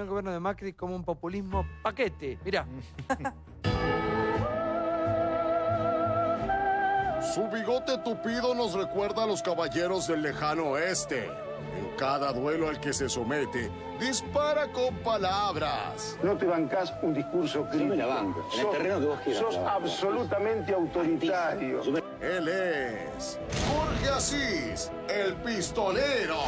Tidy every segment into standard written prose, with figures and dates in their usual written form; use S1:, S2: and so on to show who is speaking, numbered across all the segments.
S1: el gobierno de Macri como un populismo paquete. Mirá.
S2: Su bigote tupido nos recuerda a los caballeros del lejano oeste. En cada duelo al que se somete, dispara con palabras.
S3: No te bancás un discurso crítico.
S4: Yo me la banco. En el terreno que vos quieras.
S3: Sos absolutamente autoritario.
S2: Él es Jorge Asís, el pistolero.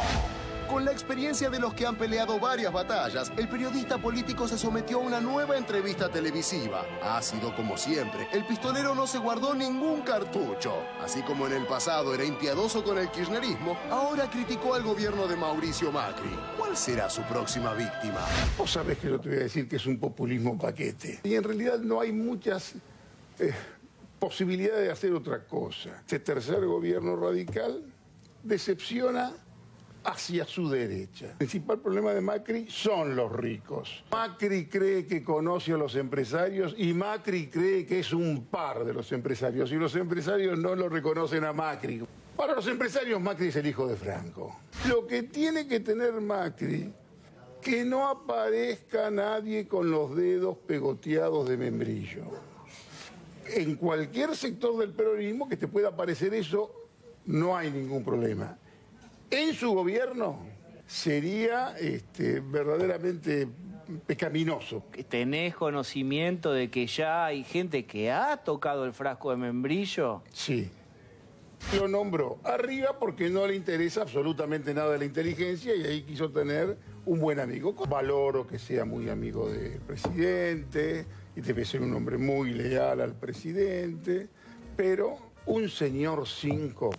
S2: Con la experiencia de los que han peleado varias batallas, el periodista político se sometió a una nueva entrevista televisiva. Ácido como siempre, el pistolero no se guardó ningún cartucho. Así como en el pasado era impiedoso con el kirchnerismo, ahora criticó al gobierno de Mauricio Macri. ¿Cuál será su próxima víctima?
S5: Vos sabés que yo te voy a decir que es un populismo paquete. Y en realidad no hay muchas posibilidades de hacer otra cosa. Este tercer gobierno radical decepciona hacia su derecha. El principal problema de Macri son los ricos. Macri cree que conoce a los empresarios y Macri cree que es un par de los empresarios. Y los empresarios no lo reconocen a Macri. Para los empresarios, Macri es el hijo de Franco. Lo que tiene que tener Macri, que no aparezca nadie con los dedos pegoteados de membrillo. En cualquier sector del peronismo que te pueda aparecer eso, no hay ningún problema. En su gobierno sería verdaderamente pecaminoso.
S6: ¿Tenés conocimiento de que ya hay gente que ha tocado el frasco de membrillo?
S5: Sí. Lo nombró arriba porque no le interesa absolutamente nada de la inteligencia y ahí quiso tener un buen amigo. Valoro que sea muy amigo del presidente y debe ser un hombre muy leal al presidente, pero un señor 5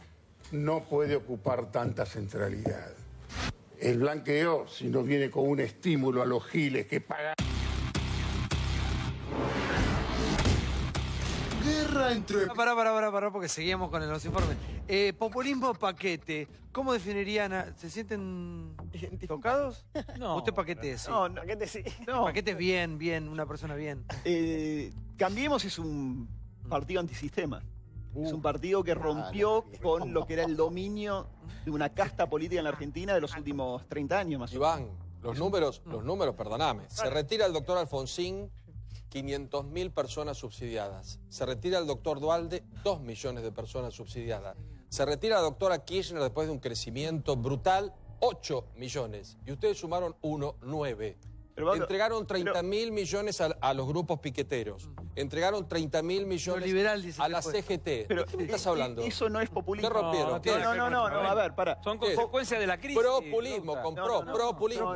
S5: no puede ocupar tanta centralidad. El blanqueo, si no viene con un estímulo a los giles que pagan...
S2: Guerra entre...
S1: Pará, porque seguíamos con los informes. Populismo paquete. ¿Cómo definirían? ¿Se sienten tocados?
S7: No.
S1: ¿Usted paquete es? Sí.
S7: No, paquete sí. No.
S1: Paquete es bien, una persona bien.
S7: Cambiemos es un partido antisistema. Es un partido que rompió con lo que era el dominio de una casta política en la Argentina de los últimos 30 años más o menos.
S8: Iván, los números, perdóname. Se retira el doctor Alfonsín, 500.000 personas subsidiadas. Se retira el doctor Duhalde, 2 millones de personas subsidiadas. Se retira la doctora Kirchner después de un crecimiento brutal, 8 millones. Y ustedes sumaron 9. Entregaron 30.000 millones a los grupos piqueteros. Entregaron 30.000 millones a la CGT.
S7: Pero
S8: ¿qué estás hablando?
S7: Eso no es populismo.
S8: ¿Qué rompieron?
S7: No, a ver, pará.
S6: Son consecuencias de la crisis.
S8: Populismo, populismo.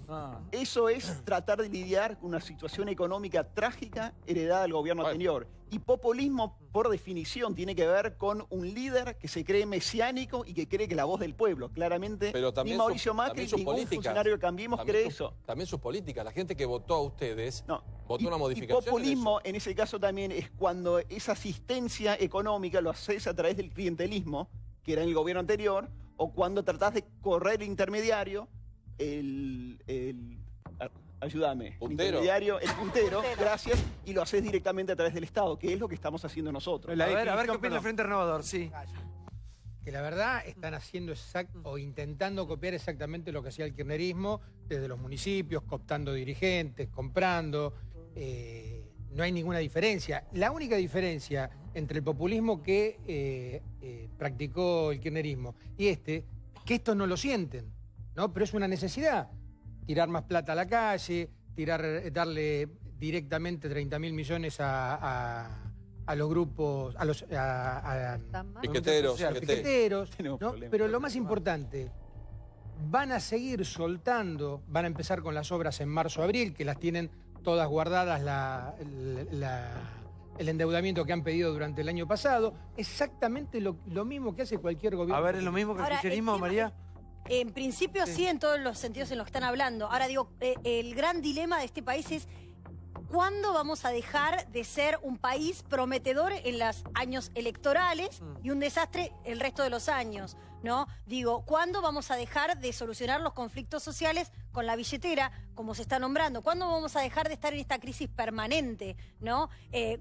S7: No. Eso es tratar de lidiar con una situación económica trágica heredada del gobierno anterior. Y populismo, por definición, tiene que ver con un líder que se cree mesiánico y que cree que la voz del pueblo. Claramente, ni Mauricio Macri, ningún funcionario de Cambiemos cree eso.
S8: También sus políticas. La gente que votó a ustedes votó una modificación.
S7: Y populismo, en ese caso también, es cuando esa asistencia económica lo haces a través del clientelismo, que era en el gobierno anterior, o cuando tratás de correr el intermediario, ayúdame.
S8: Puntero.
S7: El puntero, gracias, y lo haces directamente a través del Estado, que es lo que estamos haciendo nosotros.
S1: A ver qué opina el Frente Renovador, sí.
S9: Que la verdad están haciendo o intentando copiar exactamente lo que hacía el kirchnerismo desde los municipios, cooptando dirigentes, comprando. No hay ninguna diferencia. La única diferencia entre el populismo que practicó el kirchnerismo y que estos no lo sienten, ¿no? Pero es una necesidad. Tirar más plata a la calle, darle directamente 30.000 millones a los grupos, a los piqueteros, ¿no? Pero lo más importante, van a seguir soltando, van a empezar con las obras en marzo-abril, que las tienen todas guardadas el endeudamiento que han pedido durante el año pasado, exactamente lo mismo que hace cualquier gobierno.
S1: A ver, ¿es lo mismo que el kirchnerismo, María?
S10: En principio sí, en todos los sentidos en los que están hablando. Ahora digo, el gran dilema de este país es ¿cuándo vamos a dejar de ser un país prometedor en los años electorales y un desastre el resto de los años? ¿No? Digo, ¿cuándo vamos a dejar de solucionar los conflictos sociales con la billetera, como se está nombrando? ¿Cuándo vamos a dejar de estar en esta crisis permanente? ¿No?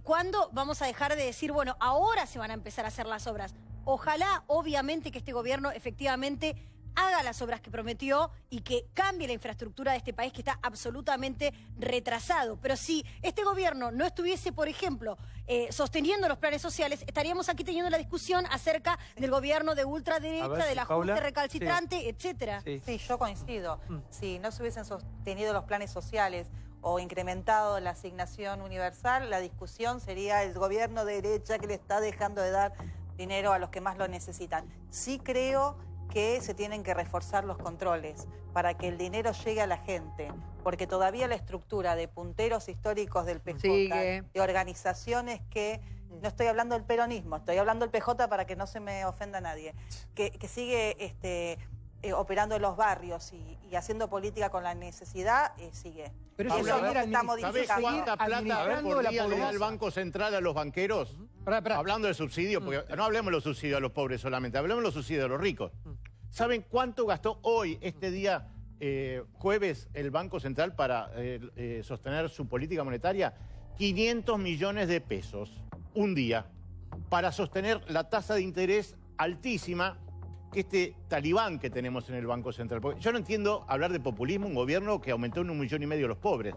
S10: ¿Cuándo vamos a dejar de decir, bueno, ahora se van a empezar a hacer las obras? Ojalá, obviamente, que este gobierno efectivamente haga las obras que prometió y que cambie la infraestructura de este país que está absolutamente retrasado. Pero si este gobierno no estuviese, por ejemplo, sosteniendo los planes sociales, estaríamos aquí teniendo la discusión acerca del gobierno de ultraderecha, del ajuste recalcitrante, etcétera.
S11: Sí, yo coincido. Si no se hubiesen sostenido los planes sociales o incrementado la asignación universal, la discusión sería el gobierno de derecha que le está dejando de dar dinero a los que más lo necesitan. Sí creo que se tienen que reforzar los controles para que el dinero llegue a la gente, porque todavía la estructura de punteros históricos del PJ, de organizaciones que, no estoy hablando del peronismo, estoy hablando del PJ para que no se me ofenda nadie, que sigue operando en los barrios y haciendo política con la necesidad, sigue.
S12: Pero
S11: eso no está modificando.
S12: ¿Sabés cuánta plata por día le da el Banco Central a los banqueros? Hablando de subsidios, porque no hablemos de los subsidios a los pobres solamente, hablemos de los subsidios a los ricos. ¿Saben cuánto gastó hoy, este día jueves, el Banco Central para sostener su política monetaria? 500 millones de pesos, un día, para sostener la tasa de interés altísima que este talibán que tenemos en el Banco Central. Porque yo no entiendo hablar de populismo, un gobierno que aumentó en 1,5 millones los pobres.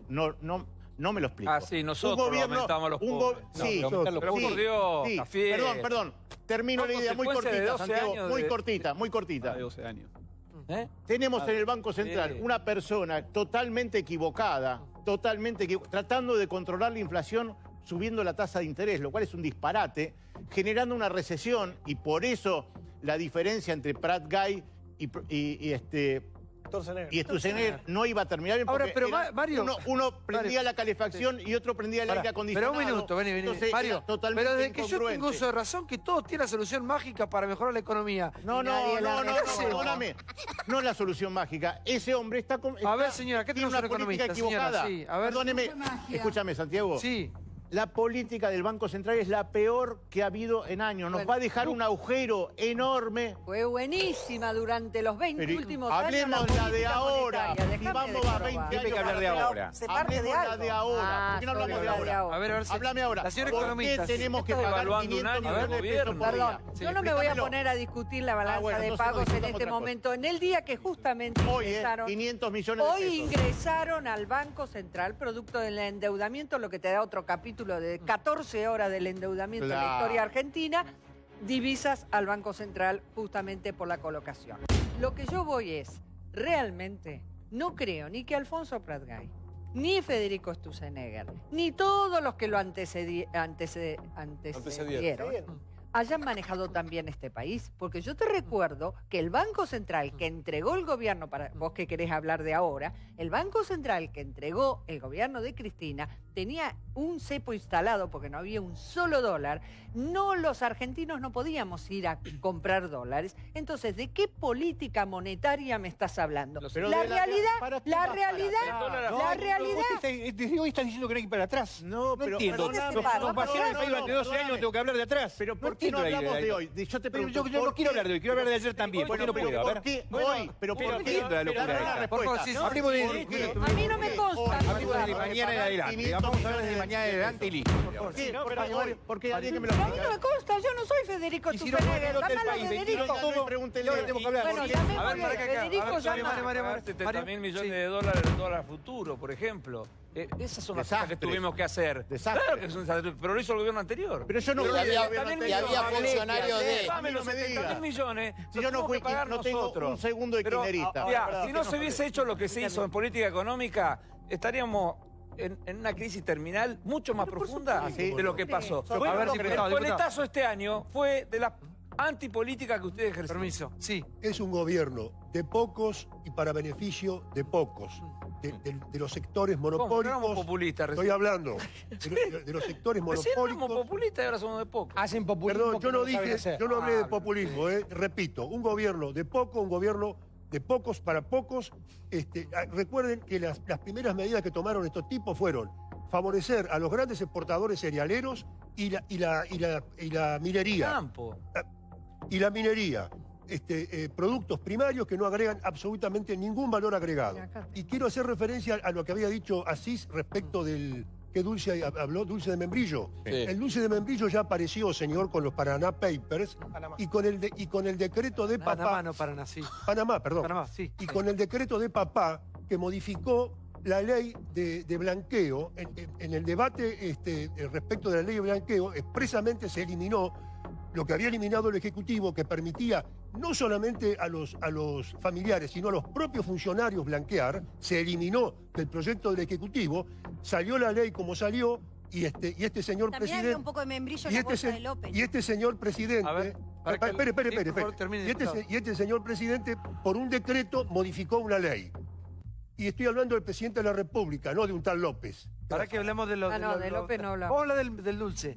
S12: No me lo explico.
S8: Ah, sí, nosotros aumentamos los pobres.
S12: Sí,
S8: pero por Dios,
S12: sí.
S8: Cafié.
S12: Perdón. Termino la idea muy cortita, Santiago. Muy cortita.
S13: 12 años.
S12: Tenemos en el Banco Central una persona totalmente equivocada, tratando de controlar la inflación subiendo la tasa de interés, lo cual es un disparate, generando una recesión, y por eso la diferencia entre Prat Gay y Sturzenegger no iba a terminar bien.
S1: Ahora, pero Mario,
S12: uno prendía la calefacción y otro prendía el aire acondicionado.
S1: Pero un minuto, vení.
S12: Entonces,
S1: Mario,
S12: totalmente
S1: pero desde que yo
S12: incongruente.
S1: tengo uso de razón, que todos tienen la solución mágica para mejorar la economía.
S12: No, perdóname. No es la solución mágica. Ese hombre está
S1: a ver, señora, ¿qué
S12: tiene
S1: tenemos
S12: una
S1: un
S12: política
S1: economista,
S12: equivocada.
S1: señora? Sí, a ver.
S12: Perdóneme, escúchame, Santiago.
S1: Sí.
S12: La política del Banco Central es la peor que ha habido en años. Nos va a dejar un agujero enorme.
S14: Fue buenísima durante los 20 últimos años.
S12: Hablemos la de ahora. Si vamos a 20 años.
S13: Hay que hablar de ahora.
S11: Hablemos
S12: la de ahora. ¿Por qué no hablamos de ahora?
S1: A ver,
S12: Háblame ahora.
S1: La señora
S12: ¿Por qué
S1: economista,
S12: tenemos que pagar 500 millones de pesos por día?
S14: Yo no me voy a poner a discutir la balanza de pagos en este momento. En el día que justamente ingresaron,
S12: 500 millones de pesos.
S14: Hoy ingresaron al Banco Central, producto del endeudamiento, lo que te da otro capítulo de 14 horas del endeudamiento de la historia argentina, divisas al Banco Central justamente por la colocación. Lo que yo voy es, realmente, no creo ni que Alfonso Prat Gay, ni Federico Sturzenegger, ni todos los que lo antecedieron, hayan manejado también este país. Porque yo te recuerdo que el Banco Central que entregó el gobierno, para vos que querés hablar de ahora, el Banco Central que entregó el gobierno de Cristina tenía un cepo instalado porque no había un solo dólar. Los argentinos no podíamos ir a comprar dólares. Entonces, ¿de qué política monetaria me estás hablando? La realidad.
S13: Hoy estás diciendo que no hay que ir para atrás.
S12: No, pero
S13: entiendo. Los pasaron el país durante 12 años, tengo que hablar de atrás.
S12: Pero ¿por qué no hablamos de hoy? Yo te pregunto.
S13: Yo no quiero hablar de hoy, quiero hablar de ayer también. ¿Por qué no puedo?
S12: ¿Por qué hoy? ¿Pero por qué?
S13: La locura.
S12: Hablemos de...
S14: A mí no me consta.
S13: Hablemos desde mañana en adelante. Vamos a hablar desde mañana en adelante y listo.
S12: ¿Por qué? Alguien que me lo
S14: A mí no me consta, yo no soy Federico Sturzenegger. Llámalo a Federico.
S12: Pregúntele.
S14: Bueno, llamémosle a Federico.
S8: 70.000 millones de dólares de dólar futuro, por ejemplo. Esas son las cosas que tuvimos que hacer. Claro que es un desastre, pero lo hizo el gobierno anterior.
S12: Pero yo no
S15: y había funcionarios de...
S8: Dame los 70.000 millones.
S12: Si yo no tengo un segundo de kirchnerista.
S8: Si no se hubiese hecho lo que se hizo en política económica, estaríamos en una crisis terminal mucho más profunda de lo que pasó. El coletazo este año fue de la antipolítica que ustedes ejercieron.
S1: Permiso. Sí.
S16: Es un gobierno de pocos y para beneficio de pocos. De los sectores monopólicos.
S8: Éramos populistas recién.
S16: Estoy hablando de los sectores monopólicos.
S8: Recién éramos populistas y ahora somos de pocos.
S9: Hacen populismo.
S16: Perdón, yo no hablé de populismo, repito, un gobierno de poco, un gobierno de pocos para pocos. Recuerden que las primeras medidas que tomaron estos tipos fueron favorecer a los grandes exportadores cerealeros y la minería.
S8: Campo.
S16: Y la minería. Productos primarios que no agregan absolutamente ningún valor agregado. Y quiero hacer referencia a lo que había dicho Asís respecto del que Dulce habló, Dulce de Membrillo.
S8: Sí.
S16: El Dulce de Membrillo ya apareció, señor, con los Paraná Papers y con el decreto de papá.
S1: Panamá, no Paraná, sí.
S16: Panamá, perdón.
S1: Panamá, sí.
S16: Y con el decreto de papá que modificó la ley de blanqueo. En el debate respecto de la ley de blanqueo, expresamente se eliminó lo que había eliminado el Ejecutivo, que permitía no solamente a los familiares, sino a los propios funcionarios blanquear. Se eliminó del proyecto del Ejecutivo, salió la ley como salió, y este señor
S10: También
S16: presidente...
S10: había un poco de membrillo en la bolsa de López.
S16: Y este señor presidente...
S1: A ver,
S16: Y este señor presidente, por un decreto, modificó una ley. Y estoy hablando del presidente de la República, no de un tal López.
S1: Para que hablemos de los...
S14: de López no hablamos.
S1: Vamos a hablar del Dulce.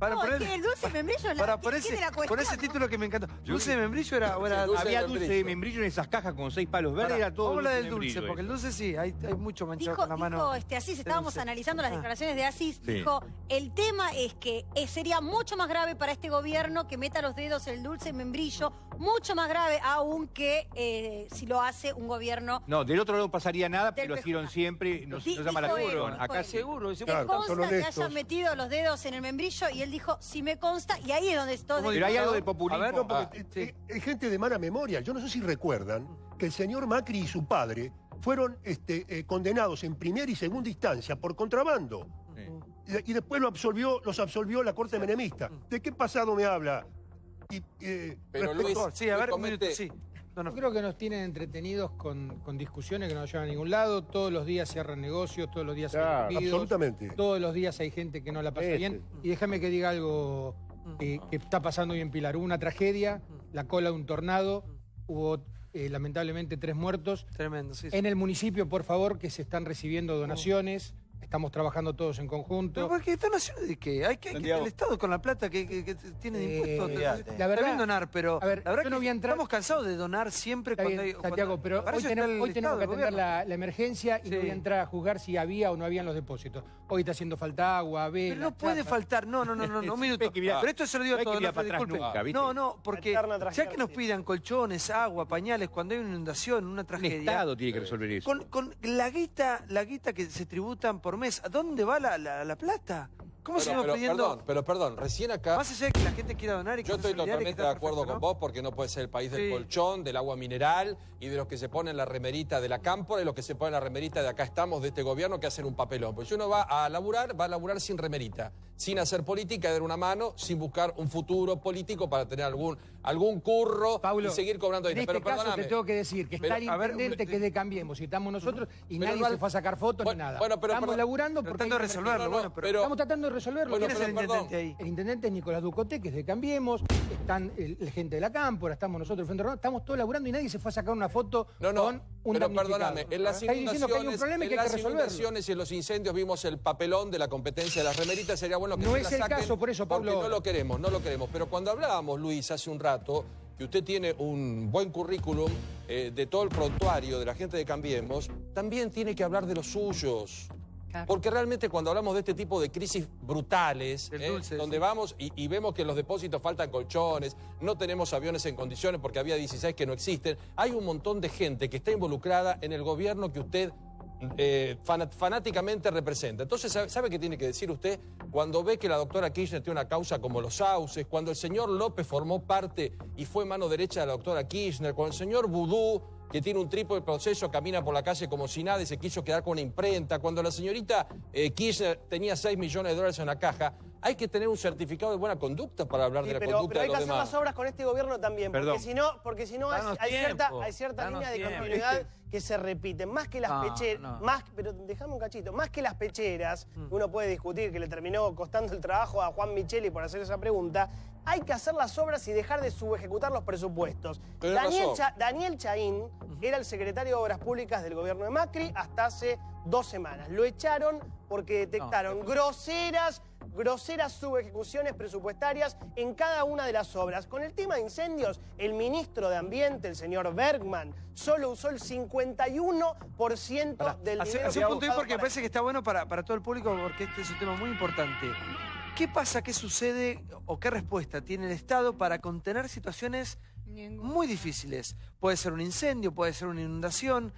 S10: No, es que el Dulce de Membrillo es la
S1: por ese título que me encantó. ¿Dulce de Membrillo era...?
S13: Había dulce de membrillo en esas cajas con 6 palos verdes, era todo
S1: Vamos a hablar del
S13: de
S1: dulce,
S13: membrillo
S1: porque el dulce sí, hay mucho manchado
S10: Dijo
S1: con la mano.
S10: Asís, estábamos analizando las declaraciones de Asís,
S13: Sí.
S10: dijo, el tema es que sería mucho más grave para este gobierno que meta los dedos en el Dulce de Membrillo, mucho más grave aún que si lo hace un gobierno...
S13: No, del otro lado no pasaría nada, porque
S10: Del
S13: lo hicieron siempre, no
S10: Dijo
S13: llama la
S10: él,
S13: atención.
S10: dijo
S13: Acá
S10: él.
S13: seguro.
S10: Me consta que hayan metido los dedos en el membrillo y él dijo, sí me consta, y ahí es donde estoy...
S13: Pero hay algo de populismo.
S16: A ver, porque hay gente de mala memoria. Yo no sé si recuerdan que el señor Macri y su padre fueron condenados en primera y segunda instancia por contrabando. Y después los absolvió la Corte Menemista. ¿De qué pasado me habla?
S8: Pero Luis,
S1: sí, a ver, un minuto,
S8: comete-
S1: sí.
S9: Yo creo que nos tienen entretenidos con discusiones que no nos llevan a ningún lado. Todos los días cierran negocios, todos los días hay despidos,
S16: absolutamente.
S9: todos los días hay gente que no la pasa bien. Y déjame que diga algo que está pasando hoy en Pilar. Hubo una tragedia, la cola de un tornado, hubo lamentablemente 3 muertos.
S1: Tremendo, sí.
S9: En el municipio, por favor, que se están recibiendo donaciones. Estamos trabajando todos en conjunto.
S1: ¿Pero por qué donaciones de qué? Hay que el Estado con la plata que tiene de impuestos.
S9: la
S1: Está
S9: verdad,
S1: bien donar, pero
S9: a ver,
S1: la verdad
S9: yo no voy a entrar...
S1: estamos cansados de donar siempre
S9: Está
S1: cuando
S9: bien,
S1: hay...
S9: Santiago, pero
S1: para
S9: hoy
S1: eso está
S9: tenemos,
S1: el
S9: que
S1: Estado, el
S9: atender
S1: gobierno.
S9: la emergencia y no voy a entrar a juzgar si había o no habían los depósitos. Hoy está haciendo falta agua, vela,
S1: Pero no puede
S9: chapas.
S1: faltar, no, un minuto. Pero esto se lo digo a todos, disculpe. No, porque ya que nos pidan colchones, agua, pañales, cuando hay una inundación, una
S13: El
S1: tragedia...
S13: Estado tiene que resolver eso.
S1: Con la guita que se tributan por mes, ¿a dónde va la plata? ¿Cómo seguimos pidiendo?
S8: Perdón, recién acá...
S1: Más allá de que la gente quiera donar y que
S8: Yo
S1: sea
S8: estoy
S1: solidaria,
S8: totalmente
S1: que
S8: de
S1: está
S8: acuerdo
S1: perfecto,
S8: con
S1: ¿no?
S8: vos, porque no puede ser el país del
S1: Sí.
S8: colchón, del agua mineral y de los que se ponen la remerita de la cámpora y los que se ponen la remerita de acá estamos, de este gobierno, que hacen un papelón. Porque si uno va a laburar sin remerita, sin hacer política, de dar una mano, sin buscar un futuro político para tener algún curro
S9: Pablo,
S8: y seguir cobrando
S9: en
S8: dinero.
S9: este caso te tengo que decir que está el intendente que es de Cambiemos y estamos nosotros y
S8: Pero
S9: nadie
S8: no
S9: se fue a sacar fotos ni nada. Estamos laburando porque
S1: Tratando de resolverlo, bueno, pero...
S9: Estamos tratando de resolverlo.
S1: Bueno,
S9: ¿Quién
S1: pero,
S9: es el intendente
S1: ahí?
S9: El intendente es Nicolás Ducote, que es de Cambiemos, están la gente de la Cámpora, estamos nosotros del Frente Renovado, estamos todos laburando y nadie se fue a sacar una foto con un
S8: pero
S9: damnificado.
S8: perdóname, en las
S9: Está diciendo que hay un problema y que hay que resolverlo.
S8: inundaciones y en los incendios vimos el papelón de la competencia de las remeritas, sería bueno que
S9: No
S8: se
S9: es
S8: la
S9: el
S8: saquen,
S9: caso, por eso, Pablo.
S8: porque no lo queremos. Pero cuando hablábamos, Luis, hace un rato, que usted tiene un buen currículum de todo el prontuario de la gente de Cambiemos, también tiene que hablar de los suyos. Porque realmente cuando hablamos de este tipo de crisis brutales, donde vamos y vemos que en los depósitos faltan colchones, no tenemos aviones en condiciones porque había 16 que no existen, hay un montón de gente que está involucrada en el gobierno que usted fanáticamente representa. Entonces, ¿sabe qué tiene que decir usted? Cuando ve que la doctora Kirchner tiene una causa como los sauces, cuando el señor López formó parte y fue mano derecha de la doctora Kirchner, cuando el señor Vudú, que tiene un trípode proceso, camina por la calle como si nada y se quiso quedar con una imprenta, cuando la señorita Kirchner tenía $6 millones en la caja, hay que tener un certificado de buena conducta para hablar de la conducta
S17: pero hay
S8: de los
S17: que hacer
S8: demás.
S17: las obras con este gobierno también,
S8: Perdón.
S17: porque si no
S8: Danos
S17: hay
S8: tiempo,
S17: cierta
S8: danos
S17: línea de
S8: tiempo.
S17: continuidad que se repiten. Más que las pecheras,
S8: no.
S17: pero déjame un cachito, más que las pecheras, uno puede discutir que le terminó costando el trabajo a Juan Micheli por hacer esa pregunta, hay que hacer las obras y dejar de subejecutar los presupuestos.
S8: Tenés razón.
S17: Daniel Chaín era el secretario de Obras Públicas del gobierno de Macri hasta hace 2 semanas. Lo echaron porque detectaron groseras subejecuciones presupuestarias en cada una de las obras. Con el tema de incendios, el ministro de Ambiente, el señor Bergman, solo usó el 51% del dinero.
S1: Hace un punto ahí porque me parece que está bueno para todo el público porque este es un tema muy importante. ¿Qué pasa, qué sucede o qué respuesta tiene el Estado para contener situaciones muy difíciles? Puede ser un incendio, puede ser una inundación.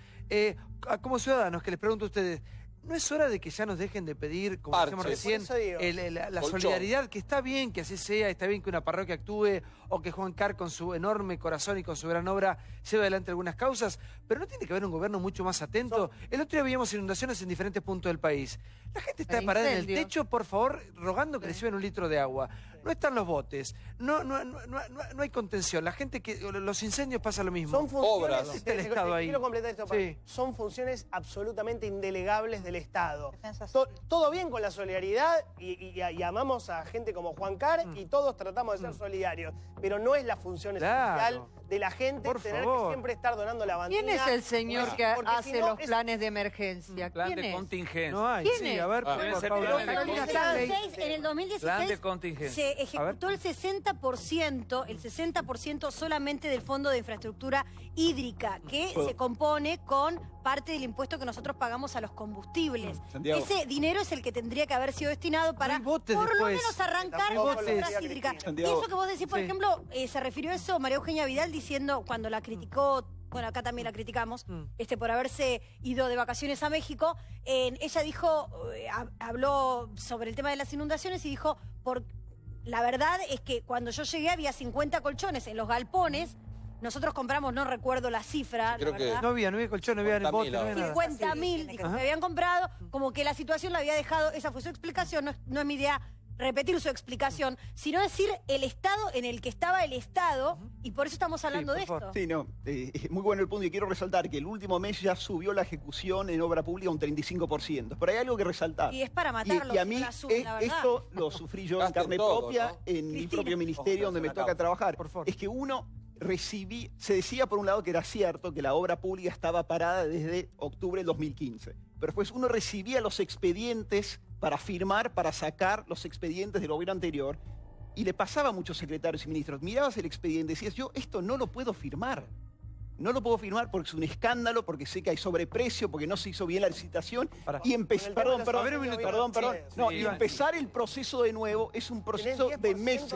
S1: Como ciudadanos, que les pregunto a ustedes, ¿no es hora de que ya nos dejen de pedir, como
S8: Parches.
S1: decíamos recién,
S17: Por eso digo.
S1: la
S8: Colchón.
S1: solidaridad, que está bien que así sea, está bien que una parroquia actúe, o que Juan Carr con su enorme corazón y con su gran obra lleve adelante algunas causas, pero no tiene que haber un gobierno mucho más atento? El otro día veíamos inundaciones en diferentes puntos del país. La gente está parada en el techo, por favor, rogando que le lleven un litro de agua. No están los botes, no hay contención. La gente los incendios pasa lo mismo.
S17: Son funciones,
S1: ¿Dónde está el Estado ahí?
S17: Quiero completar esto.
S1: Sí.
S17: Son funciones absolutamente indelegables del Estado. Todo bien con la solidaridad y amamos a gente como Juan Carr y todos tratamos de ser solidarios, pero no es la función esencial de la gente tener que siempre estar donando la bandera.
S14: ¿Quién es el señor que
S17: Porque
S14: hace
S17: si no
S14: los planes de emergencia?
S6: Plan
S14: ¿Quién
S6: de
S14: es?
S6: contingencia.
S1: No hay,
S14: ¿Quién
S1: sí,
S14: es?
S1: a ver,
S6: Deben ser
S1: Paula.
S10: En el 2016
S6: Plan de contingencia.
S10: se ejecutó el 60% solamente del Fondo de Infraestructura Hídrica, que se compone con parte del impuesto que nosotros pagamos a los combustibles.
S7: Santiago.
S10: Ese dinero es el que tendría que haber sido destinado para
S1: botes
S10: por lo
S1: después.
S10: menos arrancar
S17: Tampoco
S10: las
S17: lo
S10: obras
S17: decía
S10: hídricas. Y
S7: Santiago.
S10: eso que vos decís, por ejemplo, se refirió a eso María Eugenia Vidal diciendo cuando la criticó. Bueno, acá también la criticamos, por haberse ido de vacaciones a México. Ella dijo, habló sobre el tema de las inundaciones y dijo, la verdad es que cuando yo llegué había 50 colchones en los galpones. Nosotros compramos, no recuerdo la cifra,
S8: Creo
S10: la
S8: que
S10: verdad.
S1: No había colchón, no había bote, no había nada.
S10: 50.000 dijo que habían comprado, como que la situación la había dejado, esa fue su explicación, no es mi idea repetir su explicación, sino decir el estado en el que estaba el Estado, y por eso estamos hablando de esto.
S7: Sí, no, es muy bueno el punto y quiero resaltar que el último mes ya subió la ejecución en obra pública un 35%. Pero hay algo que resaltar.
S10: Y es para matarlo,
S7: Y a mí
S10: señora Azul, la verdad.
S7: esto lo sufrí yo en
S8: Gasten
S7: carne
S8: todo,
S7: propia
S8: ¿no?
S7: en mi
S10: Cristina.
S7: propio ministerio donde me
S8: Ojalá
S7: toca
S8: se
S7: trabajar.
S1: Por favor.
S7: Es que uno se decía por un lado que era cierto que la obra pública estaba parada desde octubre del 2015. Pero después uno recibía los expedientes para firmar, para sacar los expedientes del gobierno anterior y le pasaba a muchos secretarios y ministros. Mirabas el expediente y decías, yo esto no lo puedo firmar. No lo puedo firmar porque es un escándalo, porque sé que hay sobreprecio, porque no se hizo bien la licitación. Y empezar el proceso de nuevo es un proceso de meses.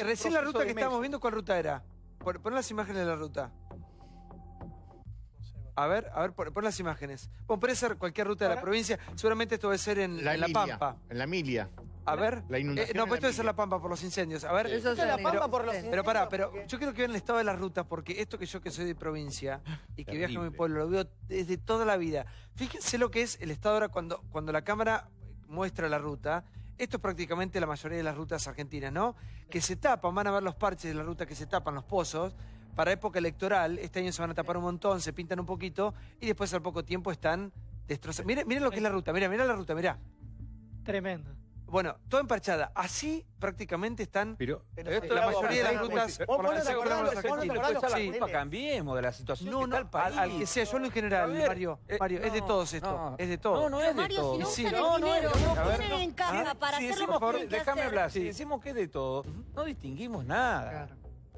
S1: Recién la ruta que estábamos viendo, ¿cuál ruta era? Pon las imágenes de la ruta. A ver, pon las imágenes. Bueno, puede ser cualquier ruta de la provincia. Seguramente esto debe ser en La Pampa.
S12: En la Emilia.
S1: A ver.
S12: La inundación
S1: no,
S12: en
S1: pues esto
S12: la
S1: debe ser La Pampa por los incendios. A ver.
S14: Eso es
S17: La Pampa por los
S1: Pero pará, yo quiero que vean el estado de las rutas, porque esto que yo que soy de provincia y que viajo a mi pueblo, lo veo desde toda la vida. Fíjense lo que es el estado ahora cuando la cámara muestra la ruta. Esto es prácticamente la mayoría de las rutas argentinas, ¿no? Que se tapan, van a ver los parches de la ruta que se tapan, los pozos. Para época electoral, este año se van a tapar un montón, se pintan un poquito y después al poco tiempo están destrozados. Miren lo que es la ruta, mirá la ruta, mirá.
S18: Tremendo.
S1: Bueno, toda emparchada. Así prácticamente están
S6: la
S1: mayoría de las rutas.
S6: Cambiemos de la situación que está el país.
S1: Al que sea, yo hablo en general, Mario, es de todos esto, es de todos.
S6: No es de
S10: Mario,
S6: todos.
S10: si no usan el dinero, lo ponen en caja para
S6: si
S10: hacer lo
S6: decimos,
S10: que tienen que
S6: déjame
S10: hacer.
S6: hablar, si decimos que es de todo, no distinguimos nada.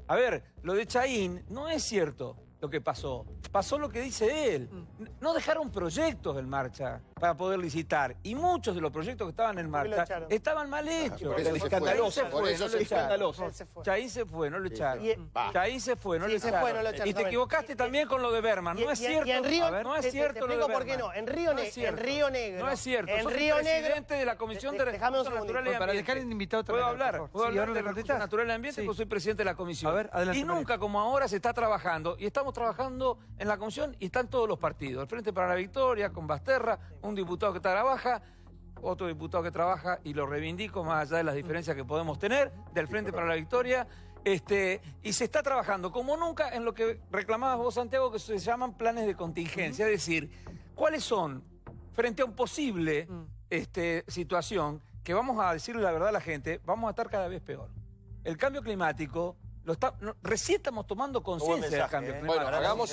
S6: A ver, lo de Chaín no es cierto lo que pasó. Pasó lo que dice él. No dejaron proyectos en marcha para poder licitar. Y muchos de los proyectos que estaban en marcha estaban mal hechos. Chaín se fue, no lo echaron. Chaín se fue, no lo echaron. Chaín se fue, no lo echaron. Y te equivocaste también con lo de Berman. No es cierto.
S17: Y en Río,
S6: no es cierto lo de
S17: por qué no. En Río Negro.
S6: No es cierto.
S17: En
S6: Sos
S17: Río
S6: el presidente de la Comisión de Recursos Naturales y
S1: Para
S6: Ambiente.
S1: dejar el invitado
S6: ¿Puedo hablar? ¿Puedo hablar de Recursos Naturales y Ambiente? Porque soy presidente de la comisión.
S1: A ver, adelante,
S6: y nunca como ahora se está trabajando, y estamos trabajando en la comisión y están todos los partidos. El Frente para la Victoria, con Basterra, un diputado que trabaja, otro diputado que trabaja, y lo reivindico más allá de las diferencias que podemos tener, del Frente para la Victoria. Y se está trabajando como nunca en lo que reclamabas vos, Santiago, que se llaman planes de contingencia. Es decir, ¿cuáles son, frente a un posible situación, que vamos a decirle la verdad a la gente, vamos a estar cada vez peor? El cambio climático, recién estamos tomando conciencia del cambio climático.
S8: Bueno, hagamos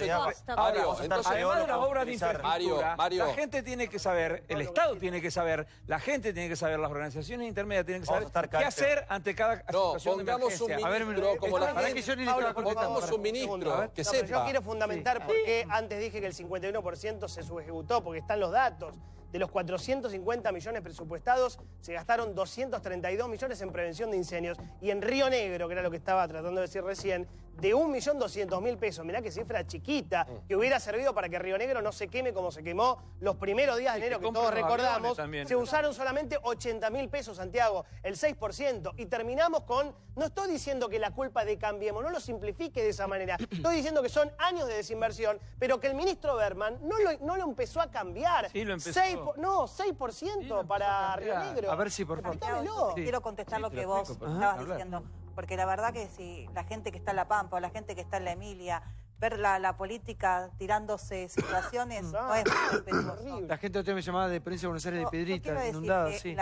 S8: Mario, entonces,
S6: además de las obras de infraestructura,
S8: Mario.
S6: la gente tiene que saber, el Estado tiene que saber, la gente tiene que saber, las organizaciones intermedias tienen que saber qué hacer ante cada situación de emergencia.
S8: A ver, como la gente, pongamos un ministro que sepa.
S17: Yo quiero fundamentar por qué antes dije que el 51% se subejecutó, porque están los datos. De los 450 millones presupuestados, se gastaron 232 millones en prevención de incendios. Y en Río Negro, que era lo que estaba tratando de decir recién, de 1.200.000 pesos, mirá qué cifra chiquita, que hubiera servido para que Río Negro no se queme como se quemó los primeros días de enero, que todos recordamos, se usaron solamente 80.000 pesos, Santiago, el 6%, y terminamos con, no estoy diciendo que la culpa de Cambiemos, no lo simplifique de esa manera, estoy diciendo que son años de desinversión, pero que el ministro Berman no lo empezó a cambiar.
S6: Sí, lo empezó.
S17: 6% para Río Negro.
S1: A ver si, por favor.
S11: Quiero contestar lo que vos estabas diciendo. Porque la verdad que si la gente que está en La Pampa o la gente que está en La Emilia, ver la política tirándose situaciones no es muy respetuoso.
S1: La gente otra me llamaba de provincia de Buenos Aires de Piedrita, inundada, sí.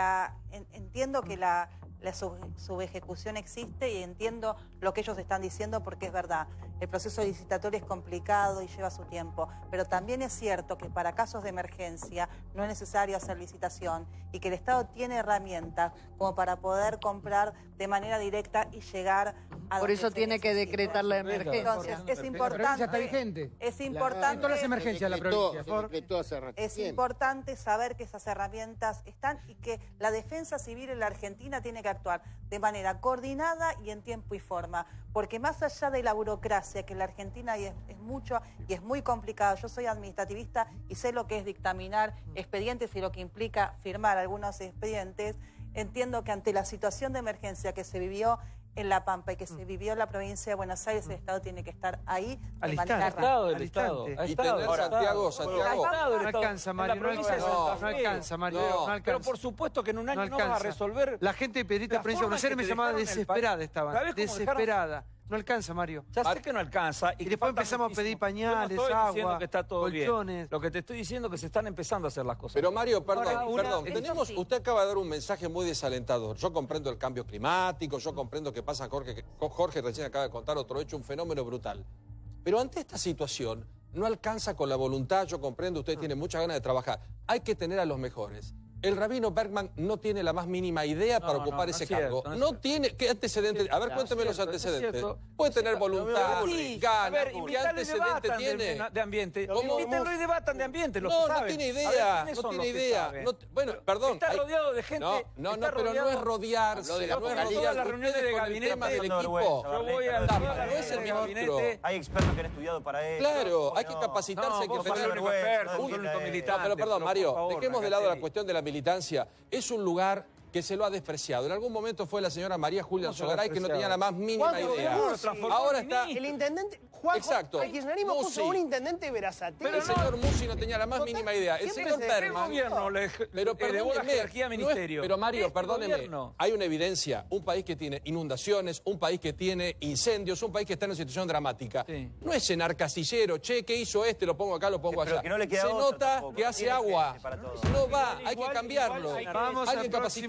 S11: Entiendo que la subejecución existe y entiendo lo que ellos están diciendo porque es verdad. El proceso licitatorio es complicado y lleva su tiempo, pero también es cierto que para casos de emergencia no es necesario hacer licitación y que el Estado tiene herramientas como para poder comprar de manera directa y llegar a...
S14: Por eso tiene que decretar la emergencia.
S11: Entonces, es importante...
S9: está vigente.
S11: Es importante...
S9: todas las emergencias de la provincia.
S11: Es importante saber que esas herramientas están y que la defensa civil en la Argentina tiene que actuar de manera coordinada y en tiempo y forma, porque más allá de la burocracia, que en la Argentina es mucho y es muy complicado, yo soy administrativista y sé lo que es dictaminar expedientes y lo que implica firmar algunos expedientes, entiendo que ante la situación de emergencia que se vivió en La Pampa y que se vivió en la provincia de Buenos Aires, el Estado tiene que estar ahí de manera rápida.
S8: Y tener Santiago.
S1: No alcanza, Mario, no alcanza, Mario, no alcanza.
S6: Pero por supuesto que en un año no va a resolver...
S1: La gente de Piedrita, provincia de Buenos Aires, me llamaba desesperada, estaban, desesperada. No alcanza, Mario.
S6: Ya sé que no alcanza.
S1: Y después empezamos a pedir pañales, agua,
S6: que está todo
S1: colchones.
S6: Bien. Lo que te estoy diciendo es que se están empezando a hacer las cosas.
S8: Pero Mario, perdón. Usted acaba de dar un mensaje muy desalentador. Yo comprendo el cambio climático, yo comprendo que pasa, Jorge recién acaba de contar otro hecho, un fenómeno brutal. Pero ante esta situación, no alcanza con la voluntad, yo comprendo, usted tiene muchas ganas de trabajar. Hay que tener a los mejores. El rabino Bergman no tiene la más mínima idea para ocupar ese cargo. No tiene... ¿Qué antecedentes? A ver, cuénteme los antecedentes. Puede tener voluntad, ganas. ¿Qué antecedente tiene?
S6: De ambiente. Invítenlo y debatan de ambiente.
S8: No tiene idea. No tiene idea. Bueno, perdón.
S6: Está rodeado de gente...
S8: No, pero no es rodearse. No es rodearse.
S6: Todas las reuniones de gabinete
S8: del equipo.
S6: Yo voy a
S8: no es el ministro.
S18: Hay expertos que han estudiado para eso.
S8: Claro, hay que capacitarse. Pero perdón, Mario, dejemos de lado la cuestión de la militancia. Es un lugar que se lo ha despreciado. En algún momento fue la señora María Julia Sogaray, que no tenía la más mínima idea. Ahora está...
S17: El intendente... Juanjo, el kirchnerismo puso un intendente Verazategui.
S8: Pero el señor Musi no tenía la más mínima idea. El señor Bergman...
S6: Pero perdóneme,
S8: pero Mario, perdóneme. Hay una evidencia. Un país que tiene inundaciones, un país que tiene incendios, un país que está en una situación dramática. No es llenar casillero. Che, ¿qué hizo este? Lo pongo acá, lo pongo allá. Se nota que hace agua. No va, hay que cambiarlo. Hay que capacitar.